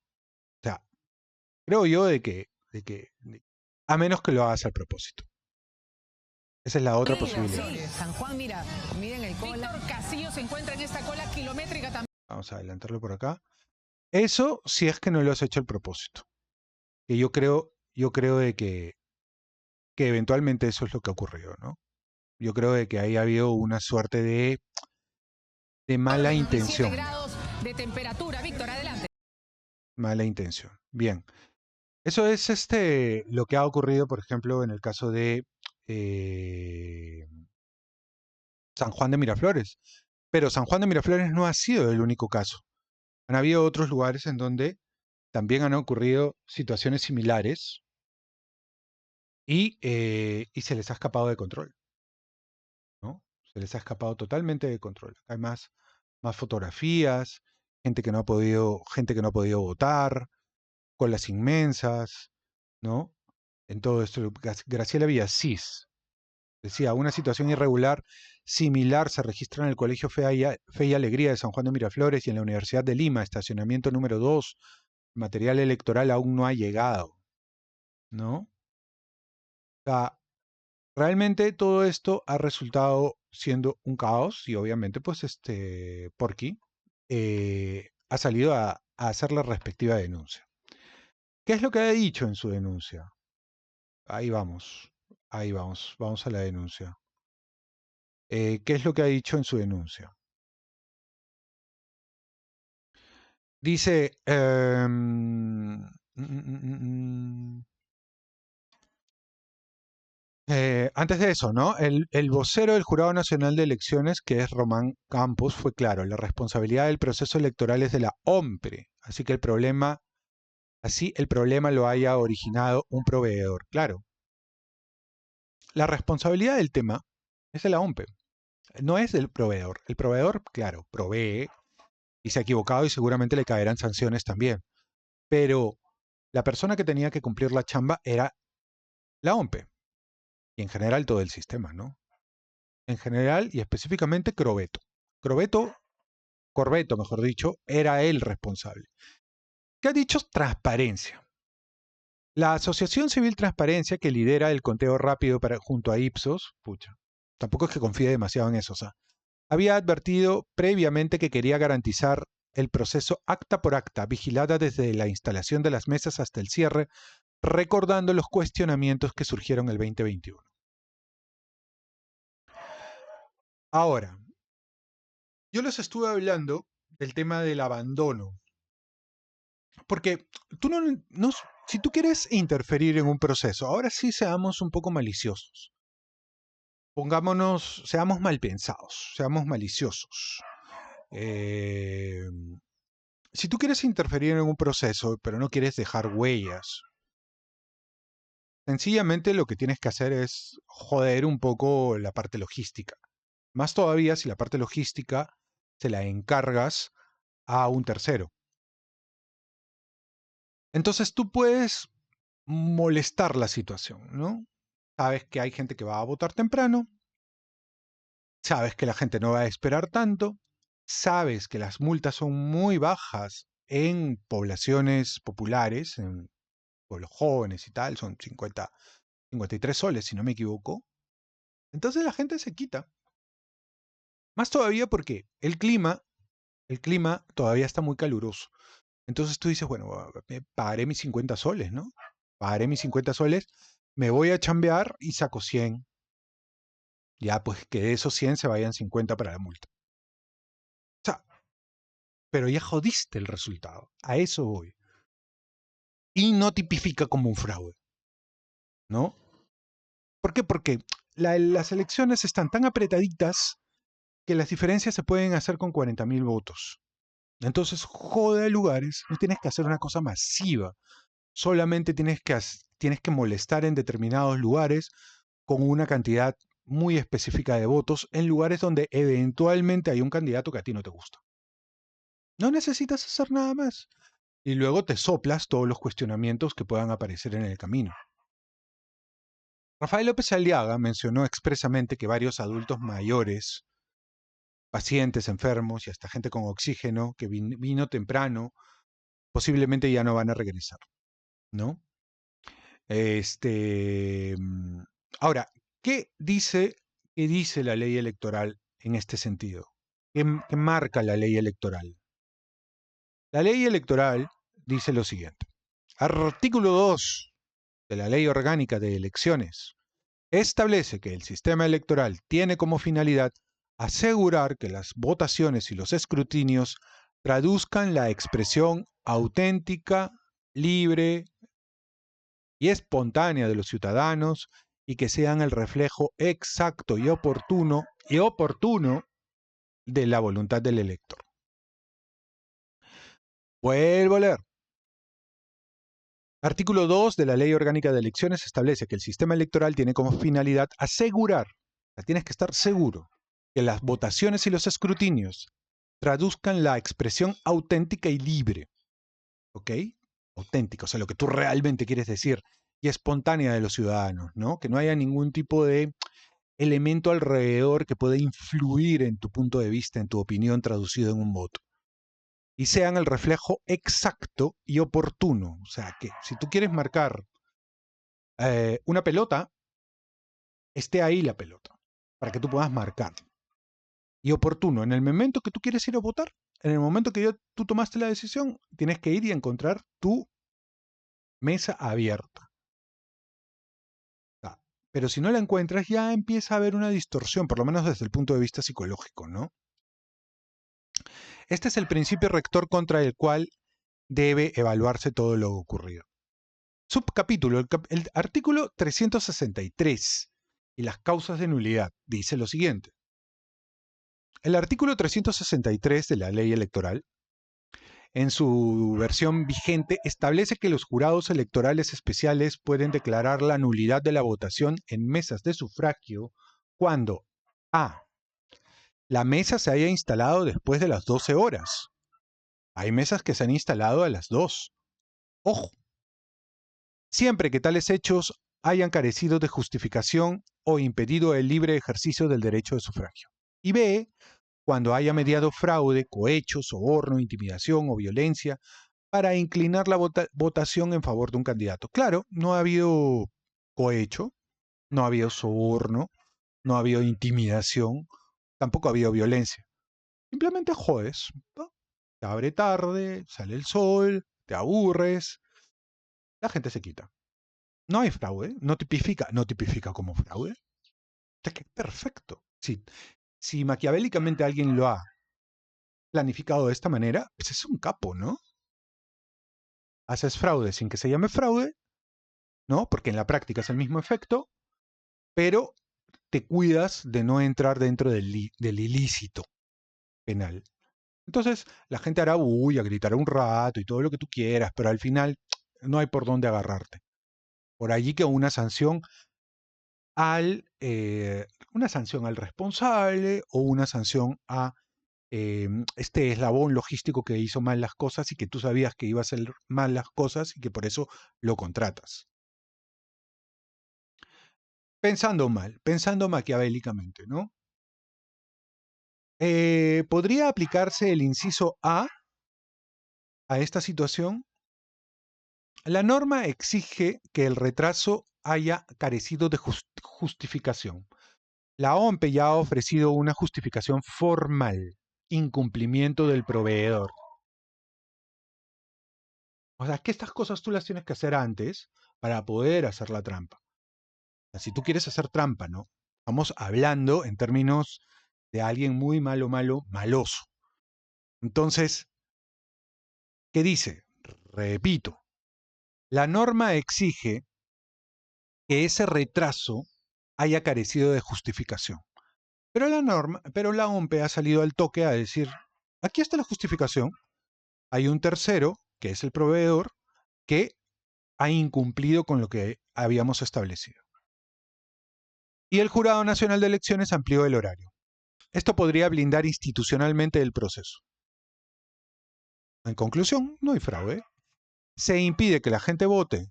sea, creo yo a menos que lo hagas al propósito. Esa es la otra posibilidad. San Juan, mira, miren el cola. Víctor Castillo se encuentra en esta cola kilométrica también. Vamos a adelantarlo por acá. Eso si es que no lo has hecho al propósito. Que yo creo de que eventualmente eso es lo que ha ocurrido, ¿no? Yo creo de que ahí ha habido una suerte de mala 27 intención. grados de temperatura. Víctor, adelante. Mala intención. Bien. Eso es lo que ha ocurrido, por ejemplo, en el caso de San Juan de Miraflores. Pero San Juan de Miraflores no ha sido el único caso. Han habido otros lugares en donde también han ocurrido situaciones similares y se les ha escapado de control, ¿no? Se les ha escapado totalmente de control. Hay más fotografías, gente que no ha podido votar, colas inmensas, ¿no? En todo esto, Graciela Villasís decía, una situación irregular similar se registra en el Colegio Fe y Alegría de San Juan de Miraflores y en la Universidad de Lima, estacionamiento número 2. Material electoral aún no ha llegado, ¿no? O sea, realmente todo esto ha resultado siendo un caos y obviamente pues Porky ha salido a hacer la respectiva denuncia. ¿Qué es lo que ha dicho en su denuncia? Ahí vamos, vamos a la denuncia. ¿Qué es lo que ha dicho en su denuncia? Dice, antes de eso, ¿no? El vocero del Jurado Nacional de Elecciones, que es Román Campos, fue claro, la responsabilidad del proceso electoral es de la OMPRE, así el problema lo haya originado un proveedor. Claro, la responsabilidad del tema es de la OMPRE, no es del proveedor. El proveedor, claro, provee y se ha equivocado y seguramente le caerán sanciones también. Pero la persona que tenía que cumplir la chamba era la OMPE y en general todo el sistema, ¿no? En general y específicamente Corbeto, mejor dicho, era el responsable. ¿Qué ha dicho Transparencia? La Asociación Civil Transparencia, que lidera el conteo rápido junto a Ipsos, tampoco es que confíe demasiado en eso, o sea, había advertido previamente que quería garantizar el proceso acta por acta, vigilada desde la instalación de las mesas hasta el cierre, recordando los cuestionamientos que surgieron el 2021. Ahora, yo les estuve hablando del tema del abandono, porque tú si tú quieres interferir en un proceso, ahora sí seamos un poco maliciosos. Seamos mal pensados, seamos maliciosos. Si tú quieres interferir en un proceso, pero no quieres dejar huellas, sencillamente lo que tienes que hacer es joder un poco la parte logística. Más todavía si la parte logística se la encargas a un tercero. Entonces tú puedes molestar la situación, ¿no? Sabes que hay gente que va a votar temprano, sabes que la gente no va a esperar tanto, sabes que las multas son muy bajas en poblaciones populares, en pueblos jóvenes y tal, son 53 soles, si no me equivoco, entonces la gente se quita. Más todavía porque el clima todavía está muy caluroso. Entonces tú dices, bueno, pagaré mis 50 soles, ¿no? Pagaré mis 50 soles, me voy a chambear y saco 100. Ya, pues que de esos 100 se vayan 50 para la multa. O sea, pero ya jodiste el resultado. A eso voy. Y no tipifica como un fraude, ¿no? ¿Por qué? Porque las elecciones están tan apretaditas que las diferencias se pueden hacer con 40.000 votos. Entonces, jode lugares, no tienes que hacer una cosa masiva. Solamente tienes que molestar en determinados lugares con una cantidad muy específica de votos en lugares donde eventualmente hay un candidato que a ti no te gusta. No necesitas hacer nada más. Y luego te soplas todos los cuestionamientos que puedan aparecer en el camino. Rafael López Aliaga mencionó expresamente que varios adultos mayores, pacientes enfermos y hasta gente con oxígeno que vino temprano, posiblemente ya no van a regresar, ¿no? Ahora, qué dice la ley electoral en este sentido? ¿Qué marca la ley electoral? La ley electoral dice lo siguiente. Artículo 2 de la Ley Orgánica de Elecciones establece que el sistema electoral tiene como finalidad asegurar que las votaciones y los escrutinios traduzcan la expresión auténtica, libre y espontánea de los ciudadanos y que sean el reflejo exacto y oportuno de la voluntad del elector. Vuelvo a leer. Artículo 2 de la Ley Orgánica de Elecciones establece que el sistema electoral tiene como finalidad asegurar, tienes que estar seguro, que las votaciones y los escrutinios traduzcan la expresión auténtica y libre, ¿ok? Auténtica, o sea, lo que tú realmente quieres decir, y espontánea de los ciudadanos, ¿no? Que no haya ningún tipo de elemento alrededor que pueda influir en tu punto de vista, en tu opinión traducido en un voto. Y sean el reflejo exacto y oportuno. O sea, que si tú quieres marcar una pelota, esté ahí la pelota, para que tú puedas marcar. Y oportuno, en el momento que tú quieres ir a votar, en el momento que tú tomaste la decisión, tienes que ir y encontrar tu mesa abierta. Pero si no la encuentras, ya empieza a haber una distorsión, por lo menos desde el punto de vista psicológico, ¿no? Este es el principio rector contra el cual debe evaluarse todo lo ocurrido. Subcapítulo, el artículo 363 y las causas de nulidad dice lo siguiente. El artículo 363 de la ley electoral, en su versión vigente, establece que los jurados electorales especiales pueden declarar la nulidad de la votación en mesas de sufragio cuando a. La mesa se haya instalado después de las 12 horas. Hay mesas que se han instalado a las 2. Ojo. Siempre que tales hechos hayan carecido de justificación o impedido el libre ejercicio del derecho de sufragio. Y B, cuando haya mediado fraude, cohecho, soborno, intimidación o violencia para inclinar la votación en favor de un candidato. Claro, no ha habido cohecho, no ha habido soborno, no ha habido intimidación, tampoco ha habido violencia. Simplemente jodes, ¿no? Te abre tarde, sale el sol, te aburres, la gente se quita. No hay fraude, no tipifica como fraude. Es que es perfecto. Si maquiavélicamente alguien lo ha planificado de esta manera, pues es un capo, ¿no? Haces fraude sin que se llame fraude, ¿no? Porque en la práctica es el mismo efecto, pero te cuidas de no entrar dentro del ilícito penal. Entonces, la gente hará bulla, gritará un rato y todo lo que tú quieras, pero al final no hay por dónde agarrarte. Por allí que una sanción al responsable o una sanción a este eslabón logístico que hizo mal las cosas y que tú sabías que iba a hacer mal las cosas y que por eso lo contratas. Pensando mal, pensando maquiavélicamente, ¿no? ¿Podría aplicarse el inciso A esta situación? La norma exige que el retraso haya carecido de justificación. La OMPE ya ha ofrecido una justificación formal, incumplimiento del proveedor. O sea, que estas cosas tú las tienes que hacer antes para poder hacer la trampa. O sea, si tú quieres hacer trampa, ¿no? Estamos hablando en términos de alguien muy maloso. Entonces, ¿qué dice? Repito, la norma exige que ese retraso haya carecido de justificación. Pero la OMPE ha salido al toque a decir, aquí está la justificación. Hay un tercero, que es el proveedor, que ha incumplido con lo que habíamos establecido. Y el Jurado Nacional de Elecciones amplió el horario. Esto podría blindar institucionalmente el proceso. En conclusión, no hay fraude. Se impide que la gente vote,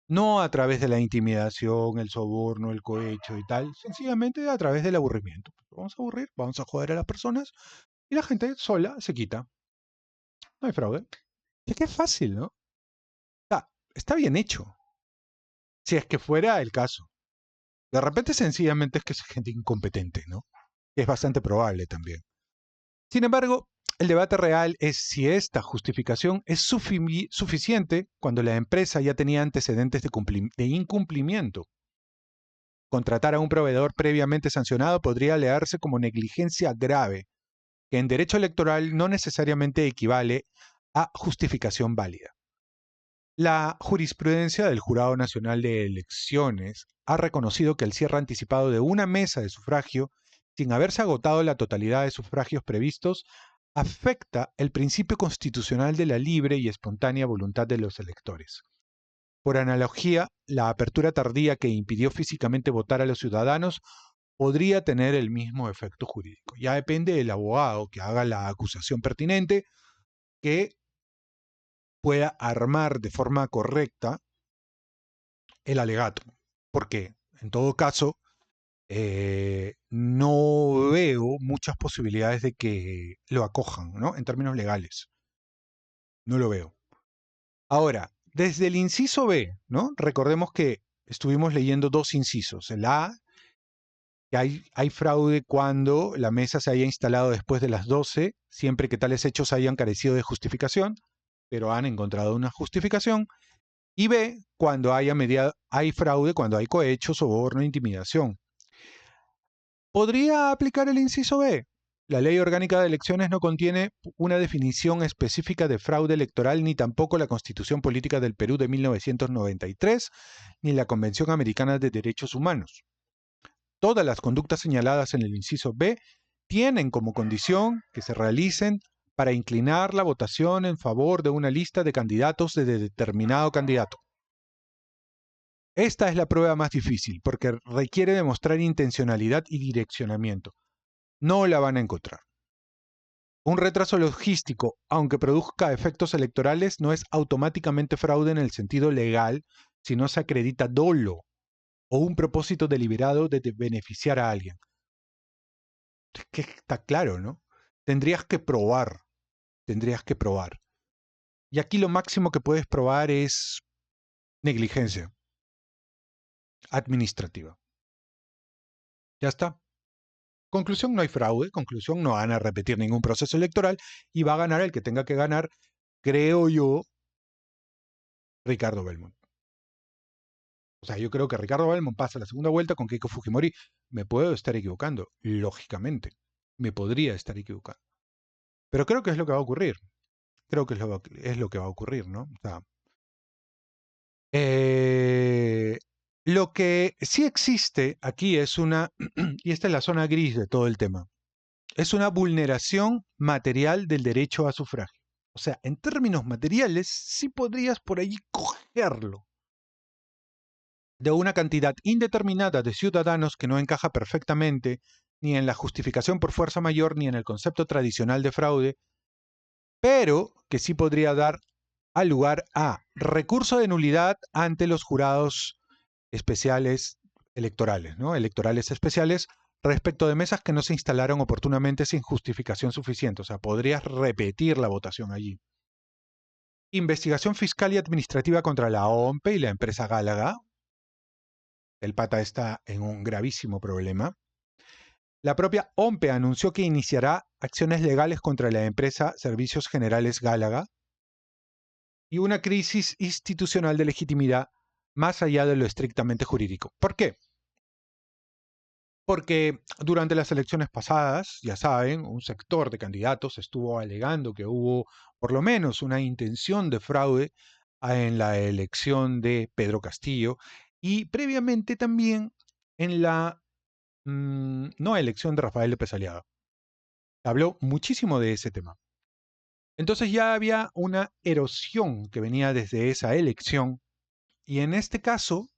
no a través de la intimidación, el soborno, el cohecho y tal, sencillamente a través del aburrimiento. Vamos a aburrir, vamos a joder a las personas y la gente sola se quita. No hay fraude. Es que es fácil, ¿no? Está bien hecho. Si es que fuera el caso. De repente sencillamente es que es gente incompetente, ¿no? Es bastante probable también. Sin embargo, el debate real es si esta justificación es suficiente cuando la empresa ya tenía antecedentes de incumplimiento. Contratar a un proveedor previamente sancionado podría leerse como negligencia grave, que en derecho electoral no necesariamente equivale a justificación válida. La jurisprudencia del Jurado Nacional de Elecciones ha reconocido que el cierre anticipado de una mesa de sufragio, sin haberse agotado la totalidad de sufragios previstos, afecta el principio constitucional de la libre y espontánea voluntad de los electores. Por analogía, la apertura tardía que impidió físicamente votar a los ciudadanos podría tener el mismo efecto jurídico. Ya depende del abogado que haga la acusación pertinente, que pueda armar de forma correcta el alegato. Porque, en todo caso, no veo muchas posibilidades de que lo acojan, ¿no? En términos legales. No lo veo. Ahora, desde el inciso B, ¿no? Recordemos que estuvimos leyendo dos incisos. El A, que hay fraude cuando la mesa se haya instalado después de las 12, siempre que tales hechos hayan carecido de justificación, pero han encontrado una justificación. Y B, cuando hay fraude, cuando hay cohecho, soborno, intimidación. ¿Podría aplicar el inciso B? La Ley Orgánica de Elecciones no contiene una definición específica de fraude electoral, ni tampoco la Constitución Política del Perú de 1993, ni la Convención Americana de Derechos Humanos. Todas las conductas señaladas en el inciso B tienen como condición que se realicen para inclinar la votación en favor de una lista de candidatos de determinado candidato. Esta es la prueba más difícil porque requiere demostrar intencionalidad y direccionamiento. No la van a encontrar. Un retraso logístico, aunque produzca efectos electorales, no es automáticamente fraude en el sentido legal si no se acredita dolo o un propósito deliberado de beneficiar a alguien. Es que está claro, ¿no? Tendrías que probar. Y aquí lo máximo que puedes probar es negligencia administrativa. Ya está. Conclusión, no hay fraude. Conclusión, no van a repetir ningún proceso electoral y va a ganar el que tenga que ganar, creo yo, Ricardo Belmont. O sea, yo creo que Ricardo Belmont pasa la segunda vuelta con Keiko Fujimori. Me puedo estar equivocando, lógicamente. Me podría estar equivocando. Pero creo que es lo que va a ocurrir. Creo que es lo que va a ocurrir, ¿no? O sea, lo que sí existe aquí es una, y esta es la zona gris de todo el tema, es una vulneración material del derecho a sufragio. O sea, en términos materiales, sí podrías por allí cogerlo de una cantidad indeterminada de ciudadanos que no encaja perfectamente ni en la justificación por fuerza mayor ni en el concepto tradicional de fraude, pero que sí podría dar al lugar a recurso de nulidad ante los jurados especiales electorales, ¿no? Electorales especiales, respecto de mesas que no se instalaron oportunamente sin justificación suficiente. O sea, podrías repetir la votación allí. Investigación fiscal y administrativa contra la OMPE y la empresa Gálaga. El pata está en un gravísimo problema. La propia OMPE anunció que iniciará acciones legales contra la empresa Servicios Generales Gálaga y una crisis institucional de legitimidad más allá de lo estrictamente jurídico. ¿Por qué? Porque durante las elecciones pasadas, ya saben, un sector de candidatos estuvo alegando que hubo por lo menos una intención de fraude en la elección de Pedro Castillo y previamente también en la no elección de Rafael López Aliaga. Habló muchísimo de ese tema. Entonces ya había una erosión que venía desde esa elección y en este caso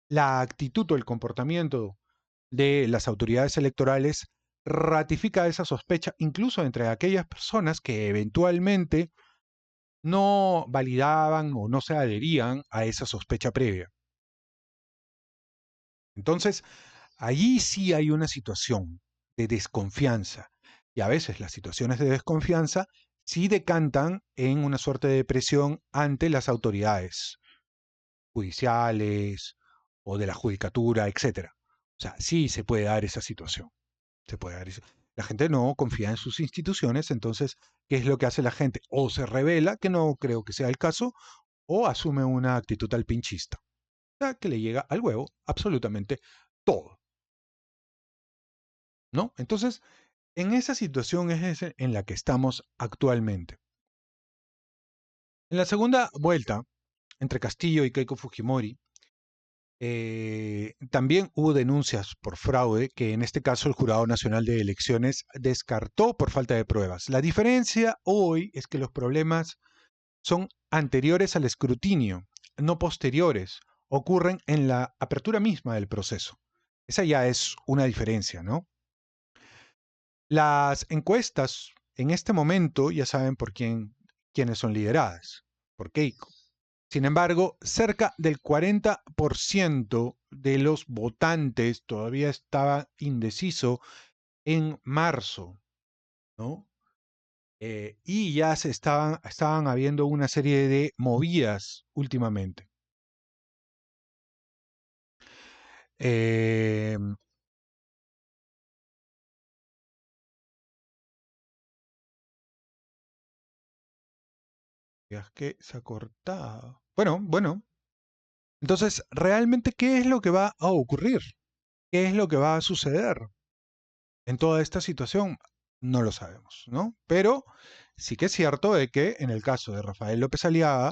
la actitud o el comportamiento de las autoridades electorales ratifica esa sospecha incluso entre aquellas personas que eventualmente no validaban o no se adherían a esa sospecha previa. Entonces, allí sí hay una situación de desconfianza y a veces las situaciones de desconfianza sí decantan en una suerte de presión ante las autoridades judiciales o de la judicatura, etcétera. O sea, sí se puede dar esa situación. Se puede dar eso. La gente no confía en sus instituciones, entonces, ¿qué es lo que hace la gente? O se revela, que no creo que sea el caso, o asume una actitud alpinchista, o sea, que le llega al huevo absolutamente todo, ¿no? Entonces, en esa situación es en la que estamos actualmente. En la segunda vuelta, entre Castillo y Keiko Fujimori, también hubo denuncias por fraude que en este caso el Jurado Nacional de Elecciones descartó por falta de pruebas. La diferencia hoy es que los problemas son anteriores al escrutinio, no posteriores. Ocurren en la apertura misma del proceso. Esa ya es una diferencia, ¿no? Las encuestas en este momento ya saben por quiénes son lideradas, por Keiko. Sin embargo, cerca del 40% de los votantes todavía estaba indeciso en marzo, ¿no? Y ya estaban habiendo una serie de movidas últimamente. Eh, es que se ha cortado. Bueno. Entonces, ¿realmente qué es lo que va a ocurrir? ¿Qué es lo que va a suceder en toda esta situación? No lo sabemos, ¿no? Pero sí que es cierto de que en el caso de Rafael López Aliaga,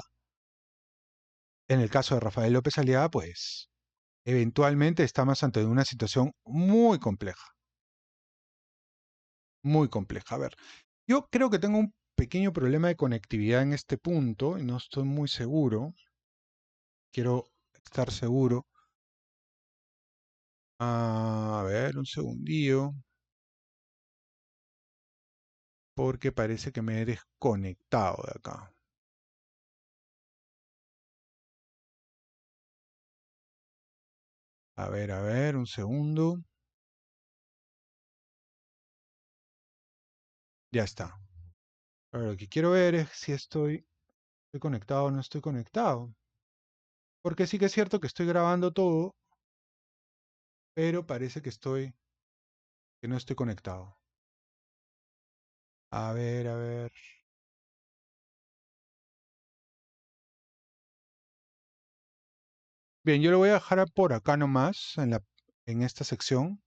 pues eventualmente estamos ante una situación muy compleja, muy compleja. A ver, yo creo que tengo un pequeño problema de conectividad en este punto y no estoy muy seguro. Quiero estar seguro. A ver, un segundillo. Porque parece que me he desconectado de acá. A ver, un segundo. Ya está. Ahora lo que quiero ver es si estoy conectado o no estoy conectado. Porque sí que es cierto que estoy grabando todo, pero parece que no estoy conectado. A ver. Bien, yo lo voy a dejar por acá nomás, en esta sección.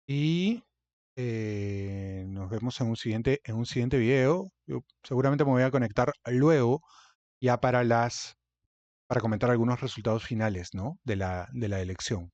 Y nos vemos en un siguiente video. Yo seguramente me voy a conectar luego ya para comentar algunos resultados finales, ¿no? de la elección.